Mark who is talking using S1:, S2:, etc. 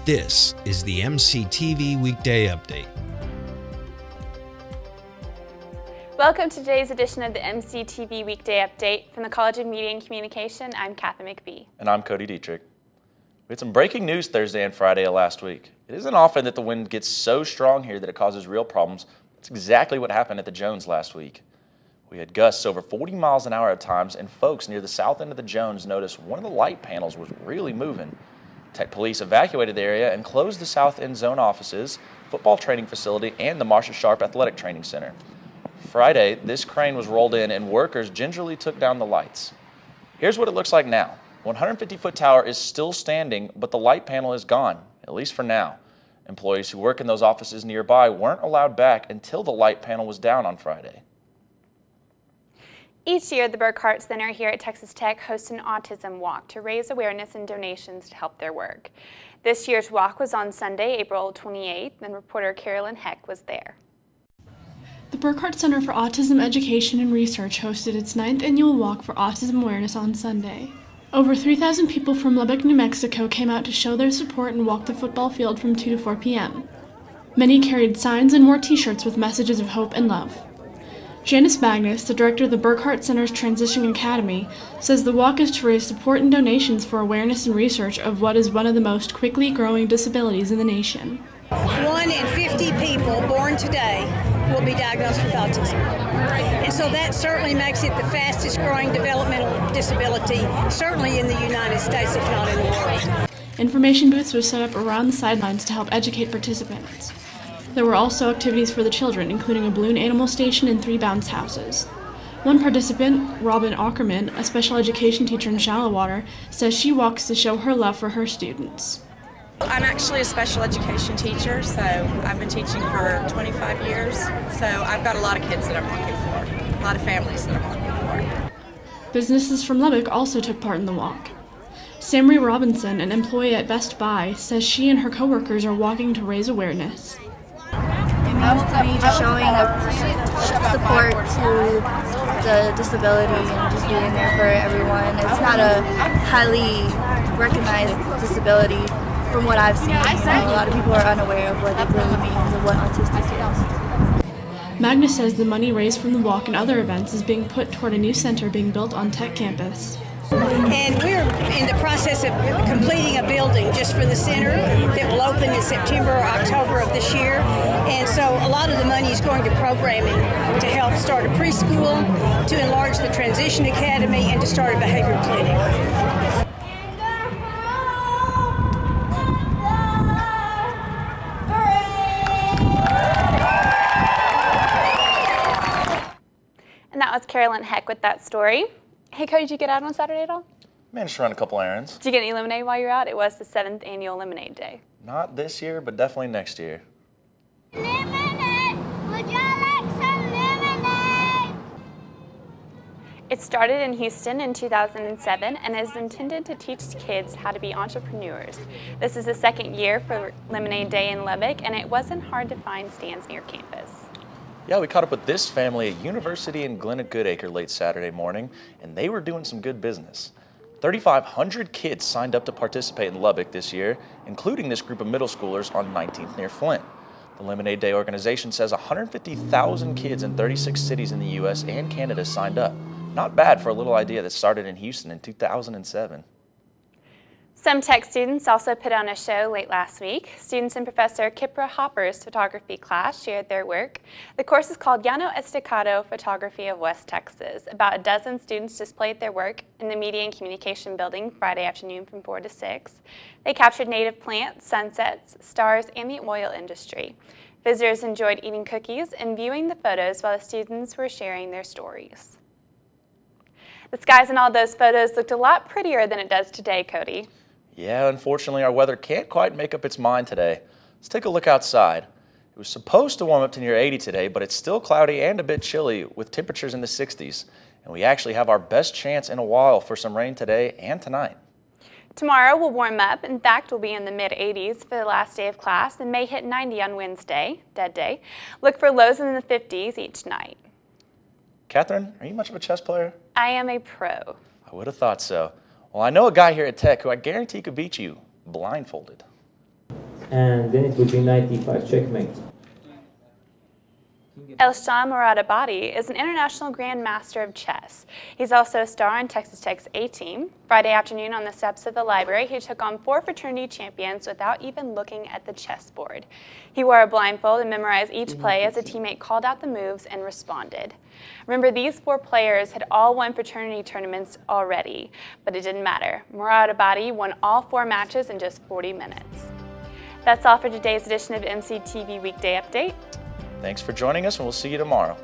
S1: This is the MCTV Weekday Update.
S2: Welcome to today's edition of the MCTV Weekday Update. From the College of Media and Communication, I'm Catherine McBee.
S3: And I'm Cody Dietrich. We had some breaking news Thursday and Friday of last week. It isn't often that the wind gets so strong here that it causes real problems. That's exactly what happened at the Jones last week. We had gusts over 40 miles an hour at times, and folks near the south end of the Jones noticed one of the light panels was really moving. Tech police evacuated the area and closed the south end zone offices, football training facility, and the Marcia Sharp Athletic Training Center. Friday, this crane was rolled in and workers gingerly took down the lights. Here's what it looks like now. 150-foot tower is still standing, but the light panel is gone, at least for now. Employees who work in those offices nearby weren't allowed back until the light panel was down on Friday.
S2: Each year, the Burkhart Center here at Texas Tech hosts an Autism Walk to raise awareness and donations to help their work. This year's walk was on Sunday, April 28th, and reporter Carolyn Heck was there.
S4: The Burkhart Center for Autism Education and Research hosted its 9th annual Walk for Autism Awareness on Sunday. Over 3,000 people from Lubbock, New Mexico came out to show their support and walk the football field from 2 to 4 p.m. Many carried signs and wore t-shirts with messages of hope and love. Janice Magnus, the director of the Burkhart Center's Transition Academy, says the walk is to raise support and donations for awareness and research of what is one of the most quickly growing disabilities in the nation.
S5: 1 in 50 people born today will be diagnosed with autism. And so that certainly makes it the fastest growing developmental disability, certainly in the United States, if not in the world.
S4: Information booths were set up around the sidelines to help educate participants. There were also activities for the children, including a balloon animal station and 3 bounce houses. One participant, Robin Ackerman, a special education teacher in Shallowater, says she walks to show her love for her students.
S6: I'm actually a special education teacher, so I've been teaching for 25 years. So I've got a lot of kids that I'm looking for, a lot of families that I'm looking for.
S4: Businesses from Lubbock also took part in the walk. Samry Robinson, an employee at Best Buy, says she and her coworkers are walking to raise awareness.
S7: It means to me just showing support to the disability and just being there for everyone. It's not a highly recognized disability from what I've seen. A lot of people are unaware of what it really means and what autistic is.
S4: Magnus says the money raised from the walk and other events is being put toward a new center being built on Tech campus.
S5: And we're in the process of completing a building just for the center that will open in September or October of this year. And so a lot of the money is going to programming to help start a preschool, to enlarge the Transition Academy, and to start a behavioral clinic.
S2: And that was Carolyn Heck with that story. Hey, Cody, did you get out on Saturday at all?
S3: Managed to run a couple errands.
S2: Did you get any lemonade while you were out? It was the 7th annual Lemonade Day.
S3: Not this year, but definitely next year.
S8: Lemonade! Would y'all like some lemonade?
S2: It started in Houston in 2007 and is intended to teach kids how to be entrepreneurs. This is the 2nd year for Lemonade Day in Lubbock, and it wasn't hard to find stands near campus.
S3: Yeah, we caught up with this family at University in Glenna Goodacre late Saturday morning, and they were doing some good business. 3,500 kids signed up to participate in Lubbock this year, including this group of middle schoolers on 19th near Flint. The Lemonade Day organization says 150,000 kids in 36 cities in the U.S. and Canada signed up. Not bad for a little idea that started in Houston in 2007.
S2: Some Tech students also put on a show late last week. Students in Professor Kipra Hopper's photography class shared their work. The course is called Llano Estacado Photography of West Texas. About a dozen students displayed their work in the Media and Communication building Friday afternoon from 4 to 6. They captured native plants, sunsets, stars, and the oil industry. Visitors enjoyed eating cookies and viewing the photos while the students were sharing their stories. The skies in all those photos looked a lot prettier than it does today, Cody.
S3: Yeah, unfortunately, our weather can't quite make up its mind today. Let's take a look outside. It was supposed to warm up to near 80 today, but it's still cloudy and a bit chilly with temperatures in the 60s. And we actually have our best chance in a while for some rain today and tonight.
S2: Tomorrow will warm up. In fact, we'll be in the mid-80s for the last day of class and may hit 90 on Wednesday, dead day. Look for lows in the 50s each night.
S3: Catherine, are you much of a chess player?
S2: I am a pro.
S3: I would have thought so. Well, I know a guy here at Tech who I guarantee could beat you blindfolded.
S9: and then it would be knight d5 checkmate.
S2: Elshan Moradabadi is an international grandmaster of chess. He's also a star on Texas Tech's A team. Friday afternoon on the steps of the library, he took on 4 fraternity champions without even looking at the chessboard. He wore a blindfold and memorized each play as a teammate called out the moves and responded. Remember, these 4 players had all won fraternity tournaments already, but it didn't matter. Moradabadi won all 4 matches in just 40 minutes. That's all for today's edition of MCTV Weekday Update.
S3: Thanks for joining us, and we'll see you tomorrow.